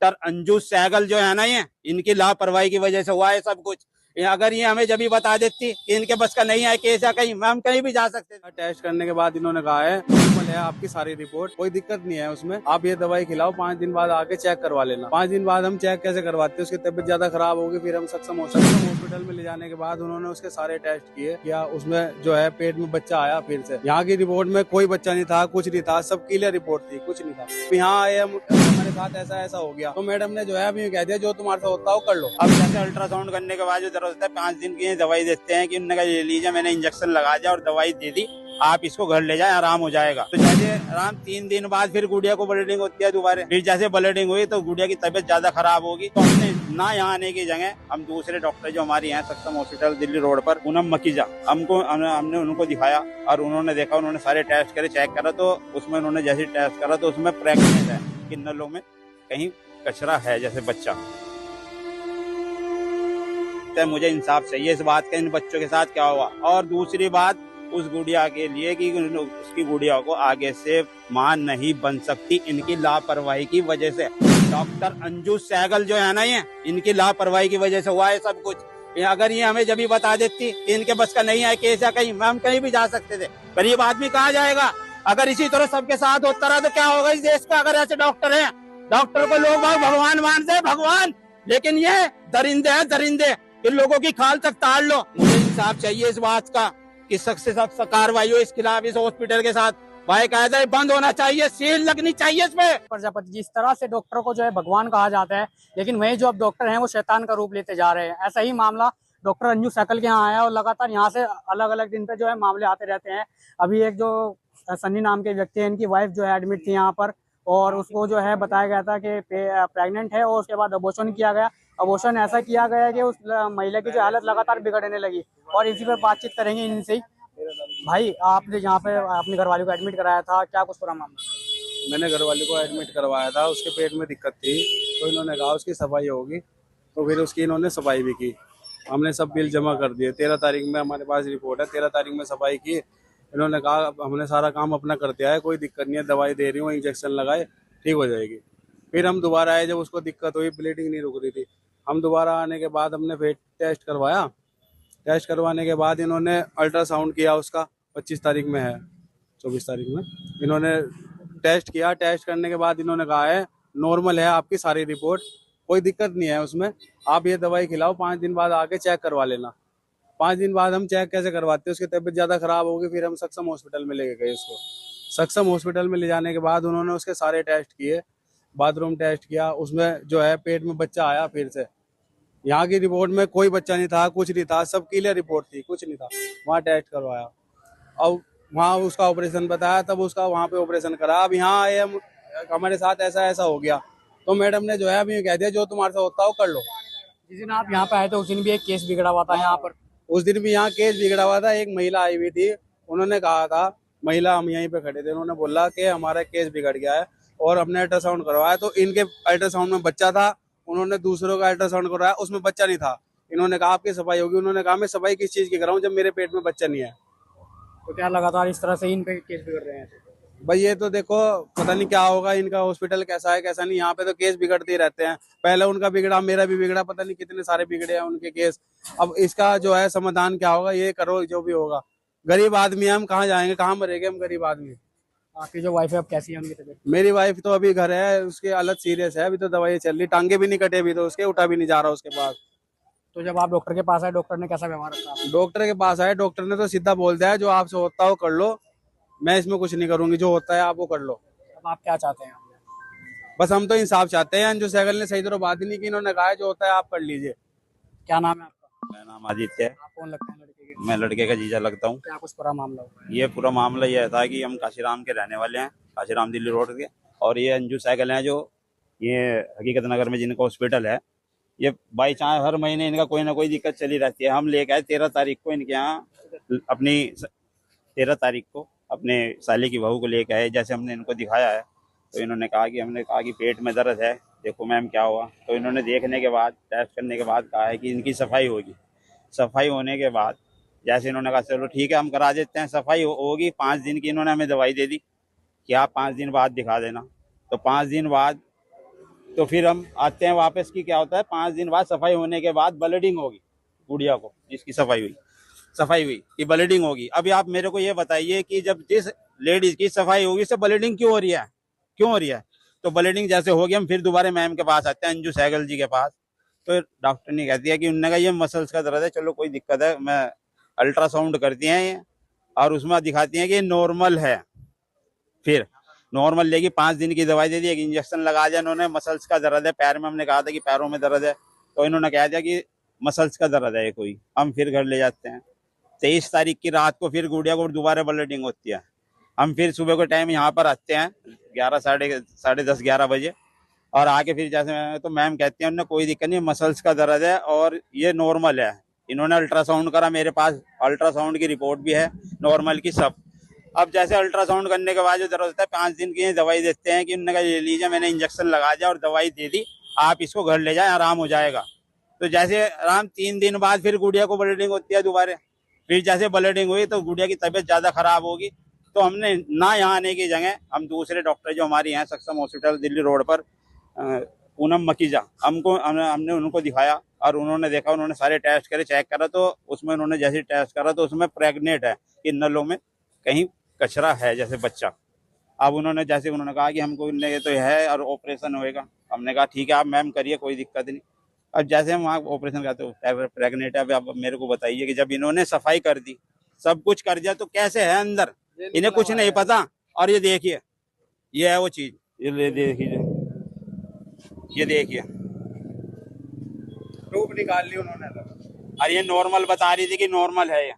Doctor Anju Sehgal जो है ना, ये इनकी लापरवाही की वजह से हुआ है सब कुछ। अगर ये हमें जब भी बता देती कि इनके बस का नहीं है केस या कहीं, हम कहीं भी जा सकते थे। टेस्ट करने के बाद इन्होंने कहा है नॉर्मल है आपकी सारी रिपोर्ट, कोई दिक्कत नहीं है उसमें, आप ये दवाई खिलाओ, 5 दिन बाद आके चेक करवा लेना। 5 दिन बाद हम चेक कैसे करवाते हैं, उसकी तबीयत ज्यादा खराब होगी, फिर हम सक्षम हॉस्पिटल में ले जाने के बाद उन्होंने उसके सारे टेस्ट किए, क्या उसमें जो है पेट में बच्चा आया फिर से। यहाँ की रिपोर्ट में कोई बच्चा नहीं था, कुछ नहीं था, सब क्लियर रिपोर्ट थी, कुछ नहीं था। यहाँ आए हमारे साथ ऐसा ऐसा हो गया, तो मैडम ने जो है अभी कह दिया जो तुम्हारे साथ होता हो कर लो। अब जैसे अल्ट्रासाउंड करने के बाद जो जरूरत है 5 दिन की दवाई देते हैं कि उन्होंने कहा ये लीजिए, मैंने इंजेक्शन लगा दिया और दवाई दे दी, आप इसको घर ले जाए, आराम हो जाएगा। तो जैसे आराम 3 दिन बाद फिर गुड़िया को ब्लीडिंग होती है दोबारा, फिर जैसे ब्लीडिंग हुई तो गुड़िया की तबीयत ज्यादा खराब होगी, तो हमने ना यहाँ आने की जगह हम दूसरे डॉक्टर जो हमारी हैं सक्षम हॉस्पिटल दिल्ली रोड पर पूनम मकीजा, हमने उनको दिखाया और उन्होंने देखा, उन्होंने सारे टेस्ट करे, चेक करा, तो उसमें उन्होंने जैसे टेस्ट करा तो उसमें प्रेगनेंट है, किन्नलों में कहीं कचरा है जैसे बच्चा। मुझे इंसाफ चाहिए इस बात का, इन बच्चों के साथ क्या हुआ। और दूसरी बात उस गुड़िया के लिए कि उसकी गुड़िया को आगे से मां नहीं बन सकती, इनकी लापरवाही की वजह से। डॉक्टर अंजू सहगल जो है ना, ये इनकी लापरवाही की वजह से हुआ है सब कुछ। अगर ये हमें जब भी बता देती कि इनके बस का नहीं है केस या कहीं, हम कहीं भी जा सकते थे। गरीब आदमी कहाँ जाएगा? अगर इसी तरह सबके साथ होता रहा तो क्या होगा इस देश का? अगर ऐसे डॉक्टर है, डॉक्टर को लोग भगवान मानते हैं, भगवान, लेकिन ये दरिंदे हैं, दरिंदे। इन लोगों की खाल तक ताड़ लो। मुझे इंसाफ चाहिए इस बात का कि सख्त से सख्त कार्रवाई हो इस खिलाफ, इस हॉस्पिटल के साथ बाकायदा बंद होना चाहिए, सील लगनी चाहिए इसमें। प्रजापति जिस तरह से डॉक्टर को जो है भगवान कहा जाता है, लेकिन वही जो अब डॉक्टर हैं वो शैतान का रूप लेते जा रहे हैं। ऐसा ही मामला डॉक्टर अंजू सहगल के यहाँ आया और लगातार यहाँ से अलग अलग दिन पे जो है मामले आते रहते हैं। अभी एक जो सन्नी नाम के व्यक्ति है, इनकी वाइफ जो है एडमिट थी यहाँ पर, और उसको जो है बताया गया था कि प्रेग्नेंट है, और उसके बाद अबॉर्शन किया गया। अबॉर्शन ऐसा किया गया कि उस महिला की जो हालत लगातार बिगड़ने लगी, और इसी पर बातचीत करेंगे इनसे ही। भाई, आपने यहाँ पे अपने घरवाले को एडमिट कराया था, क्या कुछ पूरा मामला? मैंने घरवाले को एडमिट करवाया था, उसके पेट में दिक्कत थी, तो इन्होंने कहा उसकी सफाई होगी, तो फिर उसकी इन्होंने सफाई भी की। हमने सब बिल जमा कर दिए। 13 तारीख में हमारे पास रिपोर्ट है, 13 तारीख में सफाई की। इन्होंने कहा हमने सारा काम अपना कर दिया है, कोई दिक्कत नहीं है, दवाई दे रही हूँ, इंजेक्शन लगाए, ठीक हो जाएगी। फिर हम दोबारा आए, जब उसको दिक्कत हुई, ब्लीडिंग नहीं रुक रही थी, हम दोबारा आने के बाद हमने फिर टेस्ट करवाया। टेस्ट करवाने के बाद इन्होंने अल्ट्रासाउंड किया, उसका 25 तारीख में है, 24 तारीख में इन्होंने टेस्ट किया। टेस्ट करने के बाद इन्होंने कहा है नॉर्मल है आपकी सारी रिपोर्ट, कोई दिक्कत नहीं है उसमें, आप ये दवाई खिलाओ, 5 दिन बाद आके चेक करवा लेना। 5 दिन बाद हम चेक कैसे करवाते हैं, उसकी तबीयत ज्यादा खराब होगी, फिर हम सक्षम हॉस्पिटल में लेके गए इसको। सक्षम हॉस्पिटल में ले जाने के बाद उन्होंने उसके सारे टेस्ट किए, बाथरूम टेस्ट किया, उसमें जो है पेट में बच्चा आया फिर से। यहाँ की रिपोर्ट में कोई बच्चा नहीं था, कुछ नहीं था, सब क्लियर रिपोर्ट थी, कुछ नहीं था। वहाँ टेस्ट करवाया, अब वहाँ उसका ऑपरेशन बताया, तब उसका वहाँ पे ऑपरेशन करा। अब यहाँ आए हमारे साथ ऐसा ऐसा हो गया, तो मैडम ने जो है अभी कह दिया जो तुम्हारे साथ होता हो कर लो। जिस दिन आप यहाँ पे आए थे उस दिन भी एक केस बिगड़ा हुआ था यहाँ पर। उस दिन भी यहाँ केस बिगड़ा हुआ था। एक महिला आई हुई थी, उन्होंने कहा था, महिला हम यहीं पे खड़े थे, उन्होंने बोला कि हमारा केस बिगड़ गया है, और हमने अल्ट्रासाउंड करवाया, तो इनके अल्ट्रासाउंड में बच्चा था, उन्होंने दूसरों का अल्ट्रासाउंड करवाया, उसमें बच्चा नहीं था। इन्होंने कहा आपकी सफाई होगी, उन्होंने कहा मैं सफाई किस चीज की कराऊं जब मेरे पेट में बच्चा नहीं है। तो क्या लगातार इस तरह से इन पे केस बिगड़ रहे हैं? भाई ये तो देखो पता नहीं क्या होगा, इनका हॉस्पिटल कैसा है कैसा नहीं, यहाँ पे तो केस बिगड़ते ही रहते हैं। पहले उनका बिगड़ा, मेरा भी बिगड़ा, पता नहीं कितने सारे बिगड़े हैं उनके केस। अब इसका जो है समाधान क्या होगा, ये करो जो भी होगा। गरीब आदमी है, हम कहाँ जाएंगे, कहाँ मरेंगे हम गरीब आदमी। आपकी जो वाइफ है अब कैसी है, उनकी तबीयत? मेरी वाइफ तो अभी घर है, उसकी हालत सीरियस है, अभी तो दवाई चल रही, टांगे भी नहीं कटे अभी तो उसके, उठा भी नहीं जा रहा उसके पास। तो जब आप डॉक्टर के पास आए, डॉक्टर ने कैसा व्यवहार रखा? डॉक्टर के पास आए, डॉक्टर ने तो सीधा बोल दिया है जो आपसे होता हो कर लो, मैं इसमें कुछ नहीं करूंगी, जो होता है आप वो कर लो। अब आप क्या चाहते हैं? बस हम तो इंसाफ चाहते हैं। अंजू सहगल ने सही तरह बात ही नहीं की, इन्होंने कहा है जो होता है आप कर लीजिए। क्या नाम है आपका? मेरा नाम आदित्य है। आप कौन लगते हैं लड़के के? मैं लड़के का जीजा लगता हूँ। क्या कुछ पूरा मामला हुआ है? ये पूरा मामला यह था कि हम काशीराम के रहने वाले हैं, काशीराम दिल्ली रोड के, और ये अंजू सहगल हैं जो ये हकीकत नगर में जिनका हॉस्पिटल है, ये बाई चांस हर महीने इनका कोई ना कोई दिक्कत चली रहती है। हम लेके आए 13 तारीख को इनके यहाँ, अपनी 13 तारीख को अपने साले की बहू को लेके आए। जैसे हमने इनको दिखाया है तो इन्होंने कहा कि पेट में दर्द है, देखो मैम क्या हुआ। तो इन्होंने देखने के बाद, टेस्ट करने के बाद कहा है कि इनकी सफाई होगी। सफाई होने के बाद जैसे इन्होंने कहा चलो ठीक है हम करा देते हैं, सफाई होगी। 5 दिन की इन्होंने हमें दवाई दे दी कि आप 5 दिन बाद दिखा देना। तो 5 दिन बाद तो फिर हम आते हैं वापस की क्या होता है 5 दिन बाद सफाई होने के बाद ब्लीडिंग होगी गुड़िया को, जिसकी सफाई हुई कि ब्लीडिंग होगी। अभी आप मेरे को ये बताइए कि जब जिस लेडीज की सफाई होगी उससे ब्लीडिंग क्यों हो रही है, क्यों हो रही है? तो ब्लीडिंग जैसे होगी हम फिर दोबारा मैम के पास आते हैं, अंजू सहगल जी के पास। तो डॉक्टर ने कहती है कि उन्होंने कहा ये मसल्स का दर्द है, चलो कोई दिक्कत है, मैं अल्ट्रासाउंड करती हैं ये और उसमें दिखाती हैं कि नॉर्मल है। फिर नॉर्मल लेगी, 5 दिन की दवाई दे दी, एक इंजेक्शन लगा दिया इन्होंने, मसल्स का दर्द है पैर में, हमने कहा था कि पैरों में दर्द है, तो इन्होंने कह दिया कि मसल्स का दर्द है कोई। हम फिर घर ले जाते हैं। 23 तारीख की रात को फिर गुड़िया को दोबारा ब्लीडिंग होती है। हम फिर सुबह के टाइम यहाँ पर आते हैं 11 साढ़े 10 11 बजे, और आके फिर जैसे तो मैम कहती हैं उन्हें कोई दिक्कत नहीं, मसल्स का दर्द है और ये नॉर्मल है। इन्होंने अल्ट्रासाउंड करा, मेरे पास अल्ट्रासाउंड की रिपोर्ट भी है नॉर्मल की सब। अब जैसे अल्ट्रासाउंड करने के बाद जो दर्द होता है 5 दिन की दवाई देते हैं कि उन्होंने कहा ले लीजिए, मैंने इंजेक्शन लगा दिया और दवाई दे दी, आप इसको घर ले जाए आराम हो जाएगा। तो जैसे आराम 3 दिन बाद फिर गुड़िया को ब्लीडिंग होती है दोबारा। फिर जैसे ब्लीडिंग हुई तो गुड़िया की तबीयत ज्यादा खराब होगी, तो हमने ना यहाँ आने की जगह हम दूसरे डॉक्टर जो हमारे यहाँ सक्षम हॉस्पिटल दिल्ली रोड पर पूनम मकीजा, हमने उनको दिखाया और उन्होंने देखा, उन्होंने सारे टेस्ट करे, चेक करा, तो उसमें उन्होंने जैसे टेस्ट करा तो उसमें प्रेग्नेंट है कि नलों में कहीं कचरा है जैसे बच्चा। अब उन्होंने कहा कि हमको तो है और ऑपरेशन होएगा। हमने कहा ठीक है आप मैम करिए, कोई दिक्कत नहीं। अब जैसे हम वहाँ ऑपरेशन करते हो प्रेग्नेंट है। अब मेरे को बताइए कि जब इन्होंने सफाई कर दी, सब कुछ कर दिया, तो कैसे है अंदर, इन्हें कुछ नहीं पता। और ये देखिए, ये है वो चीज, ये देखिए ट्यूब निकाल ली उन्होंने, और ये नॉर्मल बता रही थी कि नॉर्मल है ये।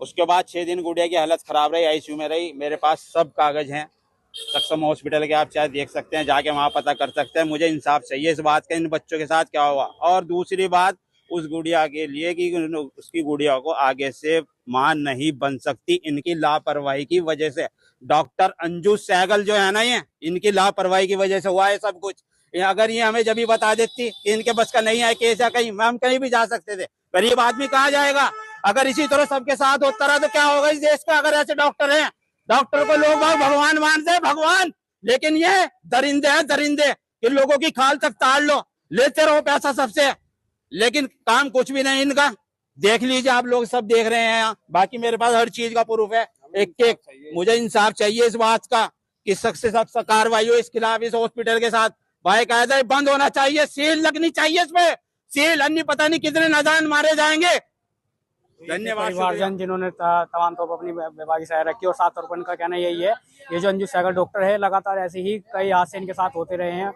उसके बाद 6 दिन गुड़िया की हालत खराब रही, आईसीयू में रही। मेरे पास सब कागज हैं सक्षम हॉस्पिटल के, आप चाहे देख सकते हैं, जाके वहां पता कर सकते हैं। मुझे इंसाफ चाहिए इस बात का, इन बच्चों के साथ क्या हुआ। और दूसरी बात उस गुड़िया के लिए कि उसकी गुड़िया को आगे से मां नहीं बन सकती, इनकी लापरवाही की वजह से। डॉक्टर अंजू सहगल जो है ना, ये इनकी लापरवाही की वजह से हुआ है सब कुछ। अगर ये हमें जब भी बता देती कि इनके बस का नहीं है केस या कहीं, हम कहीं भी जा सकते थे। गरीब आदमी कहाँ जाएगा? अगर इसी तरह सबके साथ होता रहा तो क्या होगा इस देश का? अगर ऐसे डॉक्टर हैं, डॉक्टर को लोग भगवान मानते हैं, भगवान, लेकिन ये दरिंदे हैं, दरिंदे कि लोगों की खाल तक ताड़ लो, लेते रहो पैसा सबसे, लेकिन काम कुछ भी नहीं इनका। देख लीजिए, आप लोग सब देख रहे हैं यहाँ। बाकी मेरे पास हर चीज का प्रूफ है, एक मुझे इंसाफ चाहिए इस बात का कि सख्त से सख्त कार्रवाई हो इस खिलाफ, इस हॉस्पिटल के साथ। भाई कायदा बंद होना चाहिए, सील लगनी चाहिए इसमें, सील, अन्य पता नहीं कितने नादान मारे जाएंगे। धन्यवाद। परिवारजन जिन्होंने तमाम तौर पर अपनी विभागीय सहायता रखी, और साथ तौर पर इनका कहना यही है, ये जो अंजू सहगल डॉक्टर है लगातार ऐसे ही कई हादसे इनके साथ होते रहे हैं।